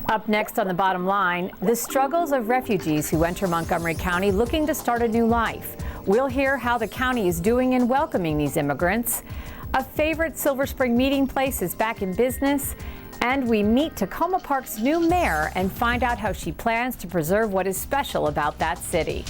Up next on The Bottom Line, the struggles of refugees who enter Montgomery County looking to start a new life. We'll hear how the county is doing in welcoming these immigrants. A favorite Silver Spring meeting place is back in business. And we meet Takoma Park's new mayor and find out how she plans to preserve what is special about that city.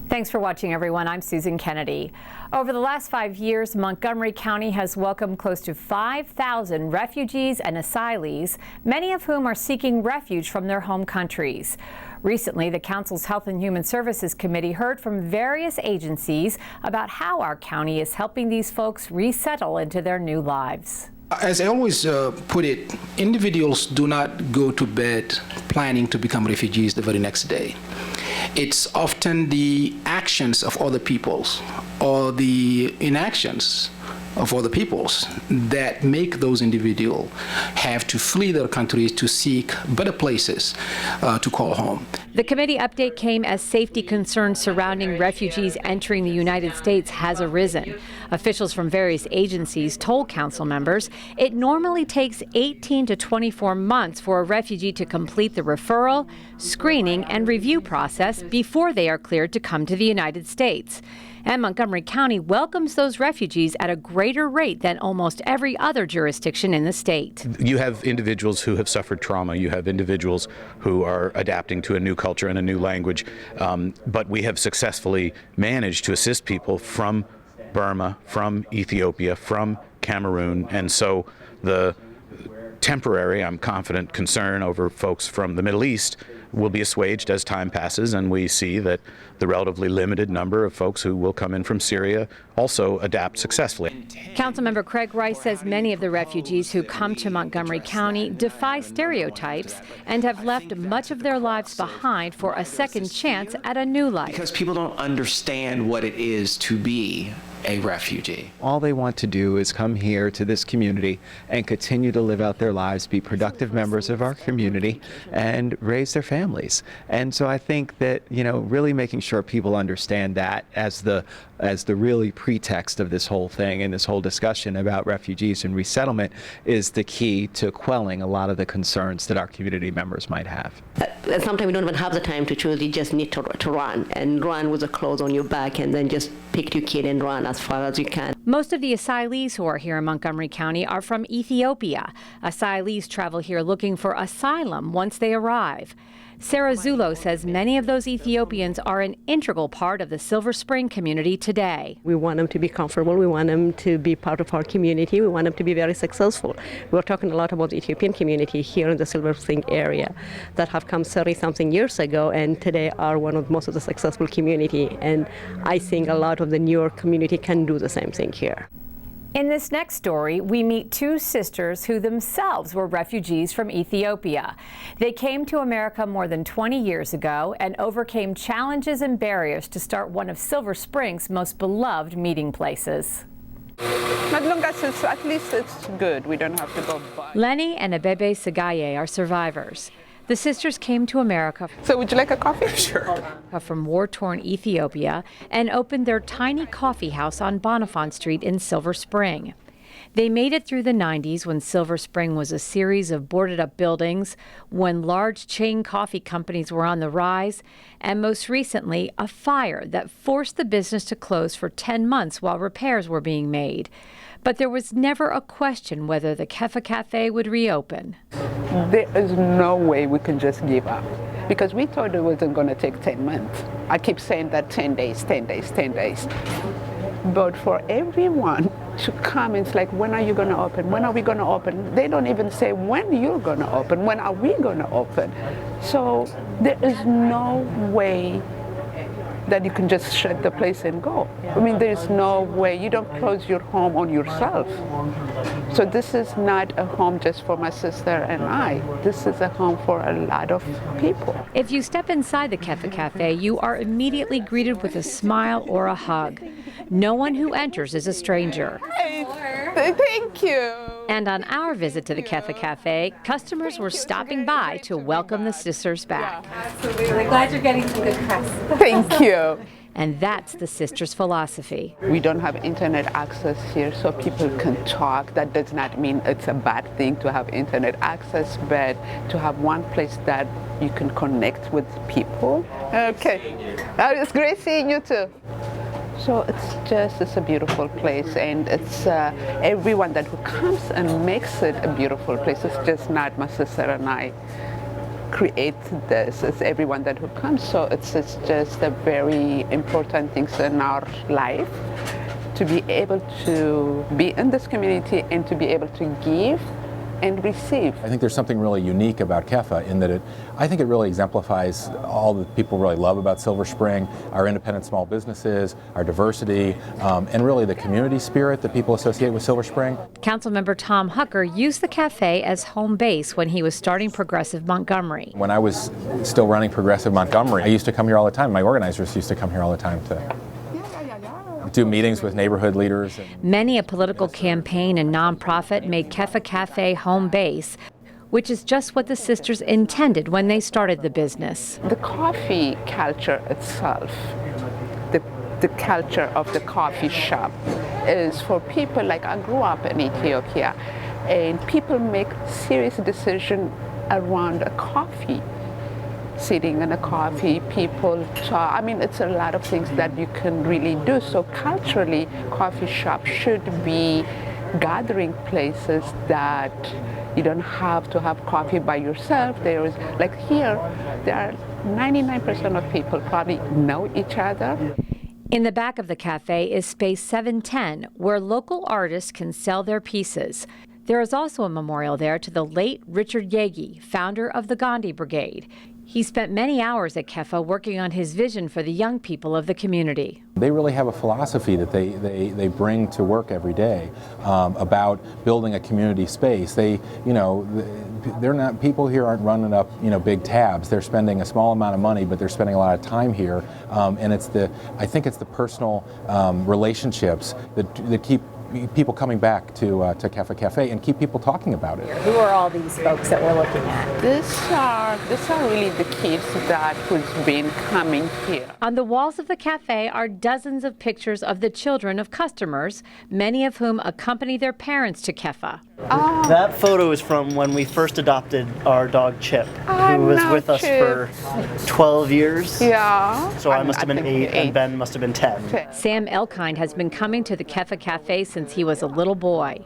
Thanks for watching, everyone. I'm Susan Kennedy. Over the last 5 years, Montgomery County has welcomed close to 5,000 refugees and asylees, many of whom are seeking refuge from their home countries. Recently, the Council's Health and Human Services Committee heard from various agencies about how our county is helping these folks resettle into their new lives. As I always put it, individuals do not go to bed planning to become refugees the very next day. It's often the actions of other peoples or the inactions of other peoples that make those individuals have to flee their countries to seek better places to call home. The committee update came as safety concerns surrounding refugees entering the United States has arisen. Officials from various agencies told council members it normally takes 18 to 24 months for a refugee to complete the referral, screening, and review process before they are cleared to come to the United States. And Montgomery County welcomes those refugees at a greater rate than almost every other jurisdiction in the state. You have individuals who have suffered trauma. You have individuals who are adapting to a new culture and a new language. But we have successfully managed to assist people from Burma, from Ethiopia, from Cameroon. And so the temporary, I'm confident, concern over folks from the Middle East will be assuaged as time passes, and we see that the relatively limited number of folks who will come in from Syria also adapt successfully. Councilmember Craig Rice says many of the refugees who come to Montgomery County defy stereotypes and have left much of their lives behind for a second chance at a new life. Because people don't understand what it is to be a refugee. All they want to do is come here to this community and continue to live out their lives, be productive members of our community, and raise their families. And so I think that, really making sure people understand that as the really pretext of this whole thing and this whole discussion about refugees and resettlement is the key to quelling a lot of the concerns that our community members might have. Sometimes we don't even have the time to choose. You just need to run, and run with the clothes on your back, and then just pick your kid and run as far as you can. Most of the asylees who are here in Montgomery County are from Ethiopia. Asylees travel here looking for asylum once they arrive. Sarah Zulo says many of those Ethiopians are an integral part of the Silver Spring community today. We want them to be comfortable. We want them to be part of our community. We want them to be very successful. We're talking a lot about the Ethiopian community here in the Silver Spring area that have come 30-something years ago and today are one of most of the successful community. And I think a lot of the newer community can do the same thing here. In this next story, we meet two sisters who themselves were refugees from Ethiopia. They came to America more than 20 years ago and overcame challenges and barriers to start one of Silver Spring's most beloved meeting places. As long as at least it's good, we don't have to go buy. Lenny and Abebe Sagaye are survivors. The sisters came to America. So would you like a coffee? Sure. From war-torn Ethiopia and opened their tiny coffee house on Bonifant Street in Silver Spring. They made it through the 90s when Silver Spring was a series of boarded-up buildings, when large chain coffee companies were on the rise, and most recently, a fire that forced the business to close for 10 months while repairs were being made. But there was never a question whether the Kefa Cafe would reopen. There is no way we can just give up because we thought it wasn't going to take 10 months. I keep saying that 10 days, 10 days, 10 days. But for everyone to come, it's like, when are you going to open? When are we going to open? They don't even say when you're going to open. When are we going to open? So there is no way that you can just shut the place and go. I mean, there's no way. You don't close your home on yourself. So this is not a home just for my sister and I. This is a home for a lot of people. If you step inside the Kefa Cafe, you are immediately greeted with a smile or a hug. No one who enters is a stranger. Hey, thank you. And on our visit to the Kefa Cafe, customers were stopping by to welcome the sisters back. Absolutely. We're glad you're getting some good press. Thank you. and that's the sisters' philosophy. We don't have internet access here, so people can talk. That does not mean it's a bad thing to have internet access, but to have one place that you can connect with people. Okay, it's great seeing you too. So it's a beautiful place, and it's everyone that who comes and makes it a beautiful place. It's just not my sister and I create this. It's everyone that who comes. So it's just a very important thing in our life to be able to be in this community and to be able to give and receive. I think there's something really unique about KEFA in that I think it really exemplifies all that people really love about Silver Spring, our independent small businesses, our diversity, and really the community spirit that people associate with Silver Spring. Councilmember Tom Hucker used the cafe as home base when he was starting Progressive Montgomery. When I was still running Progressive Montgomery, I used to come here all the time. My organizers used to come here all the time to do meetings with neighborhood leaders. Many a political campaign and nonprofit made KEFA Cafe home base, which is just what the sisters intended when they started the business. The coffee culture itself, the culture of the coffee shop, is for people like I grew up in Ethiopia, and people make serious decisions around a coffee. Sitting in a coffee, people talk. I mean, it's a lot of things that you can really do. So culturally, coffee shops should be gathering places that you don't have to have coffee by yourself. There is, like here, there are 99% of people probably know each other. In the back of the cafe is space 710, where local artists can sell their pieces. There is also a memorial there to the late Richard Yagi, founder of the Gandhi Brigade. He spent many hours at KEFA working on his vision for the young people of the community. They really have a philosophy that they bring to work every day about building a community space. They're not, people here aren't running up, big tabs. They're spending a small amount of money, but they're spending a lot of time here. And I think it's the personal relationships that keep people coming back to KEFA Cafe and keep people talking about it. Who are all these folks that we're looking at? These are really the kids that who's been coming here. On the walls of the cafe are dozens of pictures of the children of customers, many of whom accompany their parents to KEFA. Oh. That photo is from when we first adopted our dog Chip, who was with us for 12 years. Yeah. So I must have been 8 and Ben must have been 10. Sam Elkind has been coming to the KEFA Cafe since he was a little boy.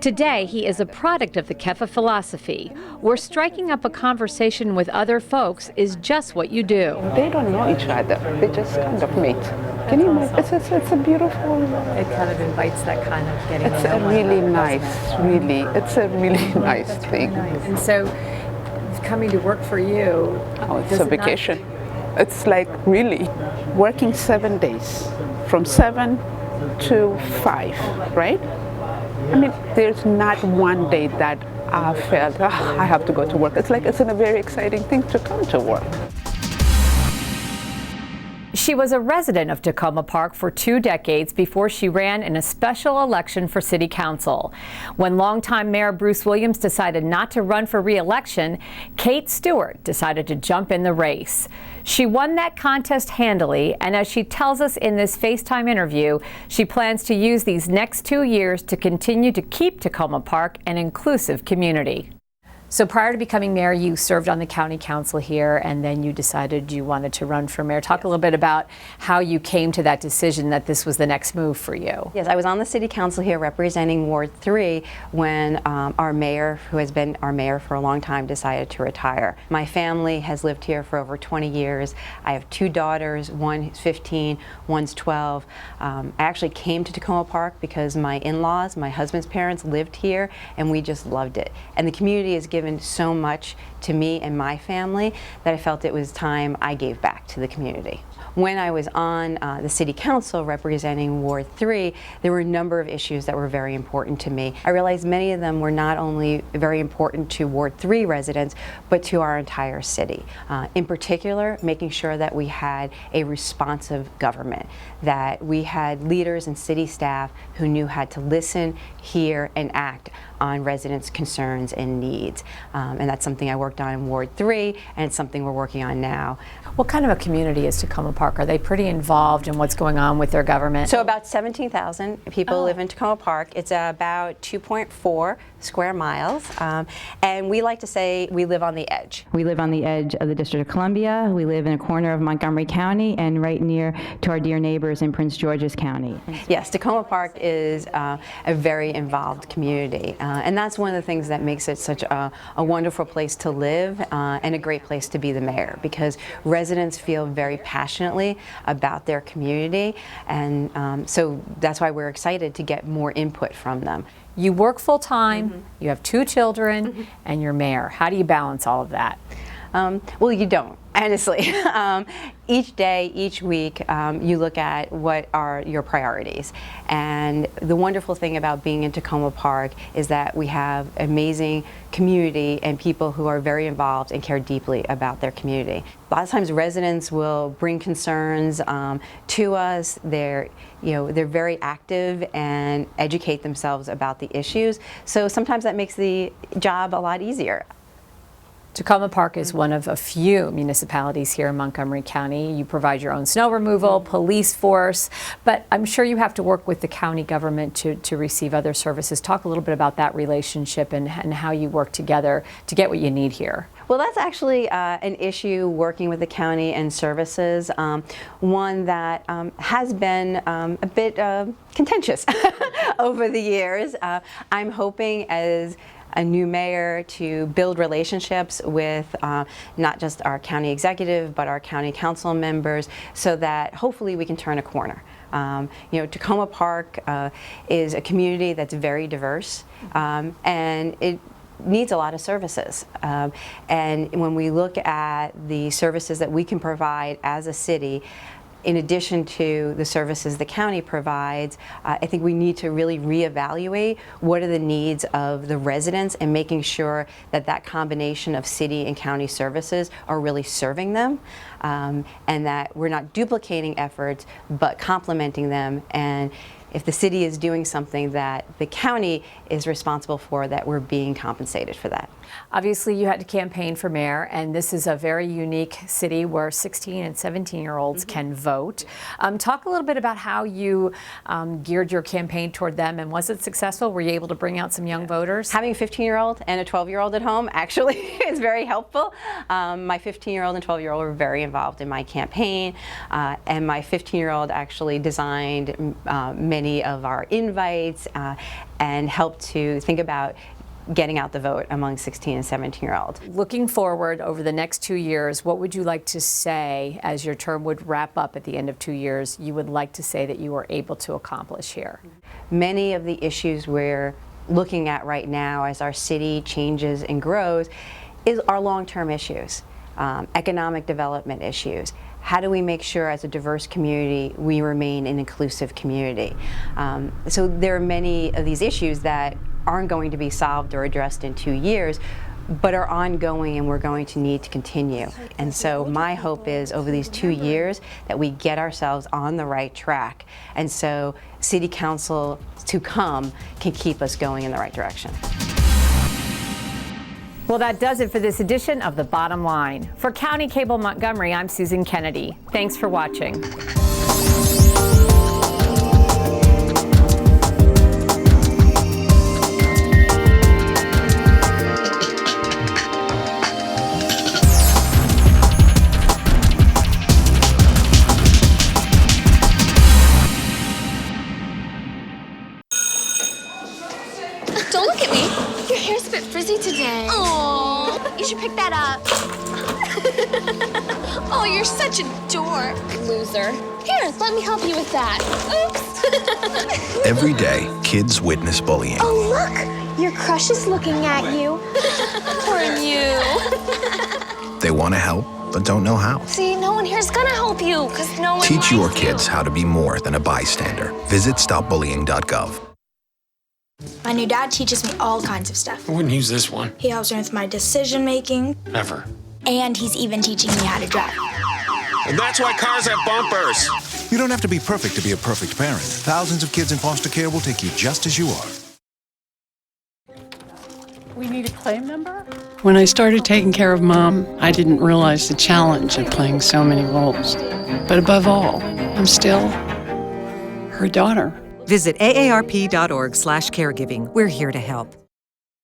Today, he is a product of the KEFA philosophy, where striking up a conversation with other folks is just what you do. They don't know each other. They just kind of meet. Can you imagine? It's a beautiful... It kind of invites that kind of getting to know. It's a really nice, really. It's a really nice thing. Nice. And so, coming to work for you... Oh, it's a vacation. It's like really working 7 days, from 7 to 5, right? I mean, there's not one day that I felt, I have to go to work. It's like it's a very exciting thing to come to work. She was a resident of Takoma Park for 2 decades before she ran in a special election for city council. When longtime Mayor Bruce Williams decided not to run for re-election, Kate Stewart decided to jump in the race. She won that contest handily, and as she tells us in this FaceTime interview, she plans to use these next 2 years to continue to keep Takoma Park an inclusive community. So prior to becoming mayor, you served on the county council here, and then you decided you wanted to run for mayor. Talk a little bit about how you came to that decision that this was the next move for you. Yes, I was on the city council here representing Ward 3 when our mayor, who has been our mayor for a long time, decided to retire. My family has lived here for over 20 years. I have 2 daughters, one's 15, one's 12. I actually came to Takoma Park because my in-laws, my husband's parents, lived here, and we just loved it. And the community has given so much to me and my family that I felt it was time I gave back to the community. When I was on the city council representing Ward 3, there were a number of issues that were very important to me. I realized many of them were not only very important to Ward 3 residents, but to our entire city. In particular, making sure that we had a responsive government, that we had leaders and city staff who knew how to listen, hear, and act on residents' concerns and needs. And that's something I worked on in Ward 3, and it's something we're working on now. What kind of a community is Takoma Park? Are they pretty involved in what's going on with their government? So about 17,000 people live in Takoma Park. It's about 2.4 square miles. And we like to say we live on the edge. We live on the edge of the District of Columbia. We live in a corner of Montgomery County and right near to our dear neighbors in Prince George's County. Yes, Takoma Park is a very involved community. And that's one of the things that makes it such a wonderful place to live and a great place to be the mayor, because residents feel very passionately about their community, and so that's why we're excited to get more input from them. You work full-time, you have 2 children, and you're mayor. How do you balance all of that? Well, you don't, honestly. Each day, each week, you look at what are your priorities. And the wonderful thing about being in Takoma Park is that we have amazing community and people who are very involved and care deeply about their community. A lot of times residents will bring concerns to us. They're very active and educate themselves about the issues. So sometimes that makes the job a lot easier. Takoma Park is one of a few municipalities here in Montgomery County. You provide your own snow removal, police force, but I'm sure you have to work with the county government to receive other services. Talk a little bit about that relationship and how you work together to get what you need here. Well, that's actually an issue working with the county and services, one that has been a bit contentious over the years. I'm hoping as a new mayor to build relationships with not just our county executive, but our county council members, so that hopefully we can turn a corner. Takoma Park is a community that's very diverse, and it needs a lot of services. And when we look at the services that we can provide as a city, in addition to the services the county provides, I think we need to really reevaluate what are the needs of the residents and making sure that that combination of city and county services are really serving them, and that we're not duplicating efforts but complementing them. And if the city is doing something that the county is responsible for, that we're being compensated for that. Obviously, you had to campaign for mayor, and this is a very unique city where 16 and 17-year-olds can vote. Talk a little bit about how you geared your campaign toward them, and was it successful? Were you able to bring out some young voters? Having a 15-year-old and a 12-year-old at home actually is very helpful. My 15-year-old and 12-year-old were very involved in my campaign, and my 15-year-old actually designed many of our invites and helped to think about getting out the vote among 16 and 17-year-olds. Looking forward over the next 2 years, what would you like to say as your term would wrap up at the end of 2 years, you would like to say that you were able to accomplish here? Many of the issues we're looking at right now as our city changes and grows are long-term issues, economic development issues. How do we make sure as a diverse community we remain an inclusive community? So there are many of these issues that aren't going to be solved or addressed in 2 years, but are ongoing and we're going to need to continue. And so my hope is over these 2 years that we get ourselves on the right track, and so City Council to come can keep us going in the right direction. Well, that does it for this edition of The Bottom Line. For County Cable Montgomery, I'm Susan Kennedy. Thanks for watching. Don't look at me. Your hair's a bit frizzy today. Oh, you should pick that up. Oh, you're such a dork. Loser. Here, let me help you with that. Oops. Every day, kids witness bullying. Oh, look. Your crush is looking at you. Poor you. They want to help, but don't know how. See, no one here's gonna help you, because no one Teach your likes kids how to be more than a bystander. Visit stopbullying.gov. My new dad teaches me all kinds of stuff. I wouldn't use this one. He helps me with my decision making. Ever. And he's even teaching me how to drive. And that's why cars have bumpers. You don't have to be perfect to be a perfect parent. Thousands of kids in foster care will take you just as you are. play member? When I started taking care of Mom, I didn't realize the challenge of playing so many roles. But above all, I'm still her daughter. Visit aarp.org/caregiving. We're here to help.